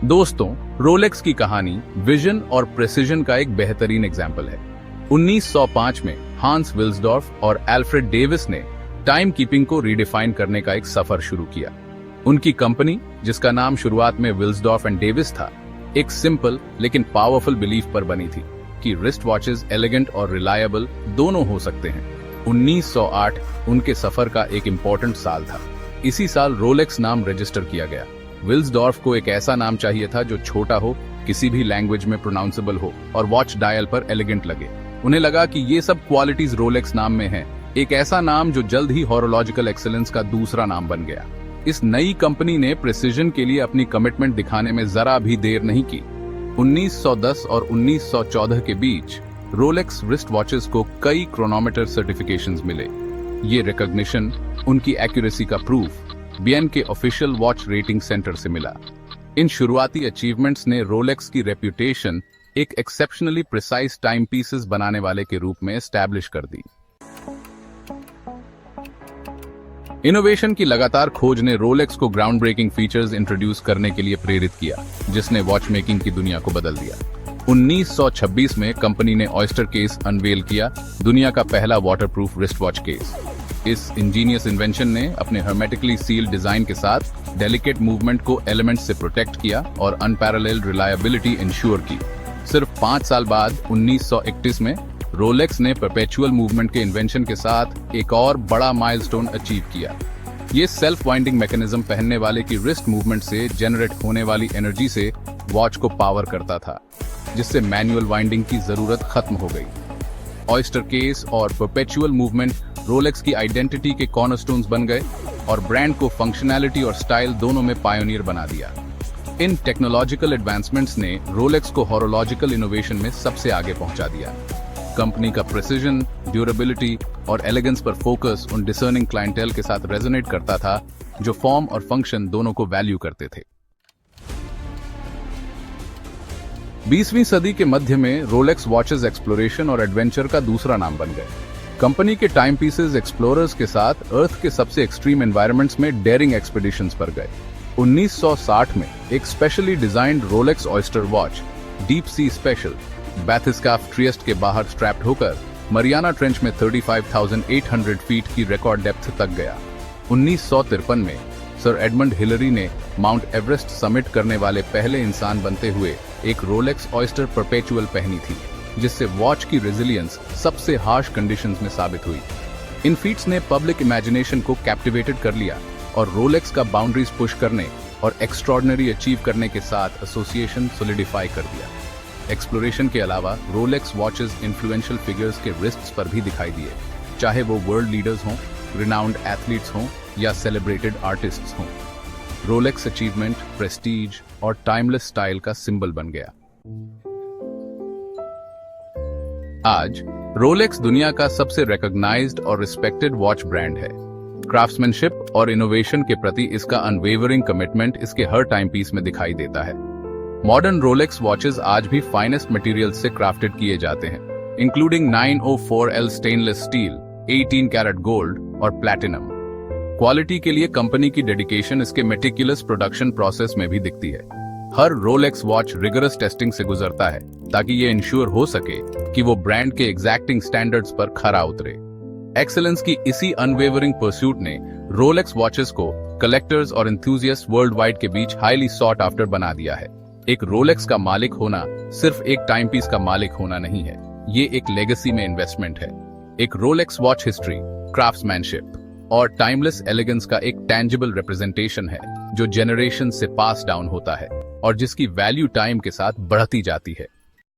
दोस्तों, रोलेक्स की कहानी विजन और प्रेसिजन का एक बेहतरीन एग्जाम्पल है। 1905 में हांस विल्सडॉर्फ और अल्फ्रेड डेविस ने टाइम कीपिंग को रीडिफाइन करने का एक सफर शुरू किया। उनकी कंपनी, जिसका नाम शुरुआत में विल्सडॉर्फ एंड डेविस था, एक सिंपल लेकिन पावरफुल बिलीफ पर बनी थी कि रिस्ट वॉचेस एलिगेंट और रिलायबल दोनों हो सकते हैं। 1908 उनके सफर का एक इंपॉर्टेंट साल था। इसी साल रोलेक्स नाम रजिस्टर किया गया। विल्सडॉर्फ को एक ऐसा नाम चाहिए था जो छोटा हो, किसी भी लैंग्वेज में प्रोनाउंसेबल हो और वॉच डायल पर एलिगेंट लगे। उन्हें लगा कि ये सब क्वालिटीज रोलेक्स नाम में हैं। एक ऐसा नाम जो जल्द ही हॉरोलॉजिकल एक्सीलेंस का दूसरा नाम बन गया। इस नई कंपनी ने प्रिसिजन के लिए अपनी कमिटमेंट दिखाने में जरा भी देर नहीं की। 1910 और 1914 के बीच रोलेक्स रिस्ट वॉचेस को कई क्रोनोमीटर सर्टिफिकेशंस मिले। ये रिकॉग्निशन उनकी एक्यूरेसी का प्रूफ बीएन के ऑफिशियल वॉच रेटिंग सेंटर से मिला। इन शुरुआती अचीवमेंट्स ने रोलेक्स की रेप्यूटेशन एक एक्सेप्शनली प्रिसाइज टाइम पीसेस बनाने वाले के रूप में एस्टैब्लिश कर दी। इनोवेशन की लगातार खोज ने रोलेक्स को ग्राउंड ब्रेकिंग फीचर्स इंट्रोड्यूस करने के लिए प्रेरित किया, जिसने वॉच मेकिंग की दुनिया को बदल दिया। 1926 में कंपनी ने ऑयस्टर केस अनवेल किया, दुनिया का पहला वाटरप्रूफ रिस्ट वॉच केस। इस इंजीनियस इन्वेंशन ने अपने हर्मेटिकली सील्ड डिजाइन के साथ डेलिकेट मूवमेंट को एलिमेंट्स से प्रोटेक्ट किया और अनपैरेलल्ड रिलायबिलिटी इंश्योर की। सिर्फ 5 साल बाद 1931 में रोलेक्स ने परपेचुअल मूवमेंट के इन्वेंशन के साथ एक और बड़ा माइलस्टोन अचीव किया। ये सेल्फ वाइंडिंग मैकेनिज्म पहनने वाले की रिस्ट मूवमेंट से जनरेट होने वाली एनर्जी से वॉच को पावर करता था, जिससे मैनुअल वाइंडिंग की जरूरत खत्म हो गई। ऑयस्टर केस और परपेचुअल मूवमेंट रोलेक्स की आइडेंटिटी के कॉर्नरस्टोन्स बन गए और ब्रांड को फंक्शनैलिटी और स्टाइल दोनों में पायोनियर बना दिया। इन टेक्नोलॉजिकल एडवांसमेंट्स ने रोलेक्स को हॉरोलॉजिकल इनोवेशन में सबसे आगे पहुंचा दिया। कंपनी का प्रिसिजन, ड्यूरेबिलिटी और एलिगेंस पर फोकस उन डिसर्निंग क्लाइंटेल के साथ रेजोनेट करता था जो फॉर्म और फंक्शन दोनों को वैल्यू करते थे। 20वीं सदी के मध्य में रोलेक्स वॉचेस एक्सप्लोरेशन और एडवेंचर का दूसरा नाम बन गए। कंपनी के टाइम पीसेस एक्सप्लोरर्स के साथ अर्थ के सबसे एक्सट्रीम एनवायरनमेंट्स में डेयरिंग एक्सपीडिशंस पर गए। 1960 में एक specially designed Rolex Oyster watch deep sea special bathyscaphe Trieste के बाहर स्ट्रैप्ड होकर मरियाना ट्रेंच में 35,800 फीट की रिकॉर्ड डेप्थ तक गया। 1953 में सर एडमंड हिलरी ने माउंट एवरेस्ट समिट करने वाले पहले इंसान बनते हुए एक रोलेक्स ऑयस्टर परपेचुअल पहनी थी, जिससे वॉच की रेजिलियंस सबसे हार्श कंडीशंस में साबित हुई। इन फीट्स ने पब्लिक इमेजिनेशन को कैप्टिवेटेड कर लिया और रोलेक्स का बाउंड्रीज पुश करने और एक्स्ट्रॉर्डिनरी अचीव करने के साथ एसोसिएशन सॉलिडिफाई कर दिया। एक्सप्लोरेशन के अलावा रोलेक्स वॉचेस इन्फ्लुएंशियल फिगर्स के रिस्ट्स पर भी दिखाई दिए, चाहे वो वर्ल्ड लीडर्स हों, रिनाउंड एथलीट्स हों या सेलिब्रेटेड आर्टिस्ट्स हों। रोलेक्स अचीवमेंट, प्रेस्टीज और टाइमलेस स्टाइल का सिंबल बन गया। आज रोलेक्स दुनिया का सबसे रिकॉग्नाइज्ड और रिस्पेक्टेड वॉच ब्रांड है। क्राफ्ट्समैनशिप और इनोवेशन के प्रति इसका अनवेवरिंग कमिटमेंट इसके हर टाइम पीस में दिखाई देता है। मॉडर्न रोलेक्स वॉचेस आज भी फाइनेस्ट मटेरियल से क्राफ्टेड किए जाते हैं, including 904L stainless steel, 18 carat gold और प्लैटिनम। क्वालिटी के लिए कंपनी की डेडिकेशन इसके मेटिकुलस प्रोडक्शन प्रोसेस में भी दिखती है। हर रोलेक्स वॉच रिगरस टेस्टिंग से गुजरता है ताकि ये इंश्योर हो सके कि वो ब्रांड के एग्जैक्टिंग स्टैंडर्ड्स पर खरा उतरे। एक्सेलेंस की इसी अनवेवरिंग परस्यूट ने रोलेक्स वॉचेस को कलेक्टर्स और एंथुसियास्ट वर्ल्ड वाइड के बीच हाईली सॉट आफ्टर बना दिया है। एक रोलेक्स का मालिक होना सिर्फ एक टाइम पीस का मालिक होना नहीं है, ये एक लेगेसी में इन्वेस्टमेंट है। एक रोलेक्स वॉच हिस्ट्री, क्राफ्ट्समैनशिप और टाइमलेस एलिगेंस का एक टैंजिबल रिप्रेजेंटेशन है जो जनरेशन से पास डाउन होता है और जिसकी वैल्यू टाइम के साथ बढ़ती जाती है।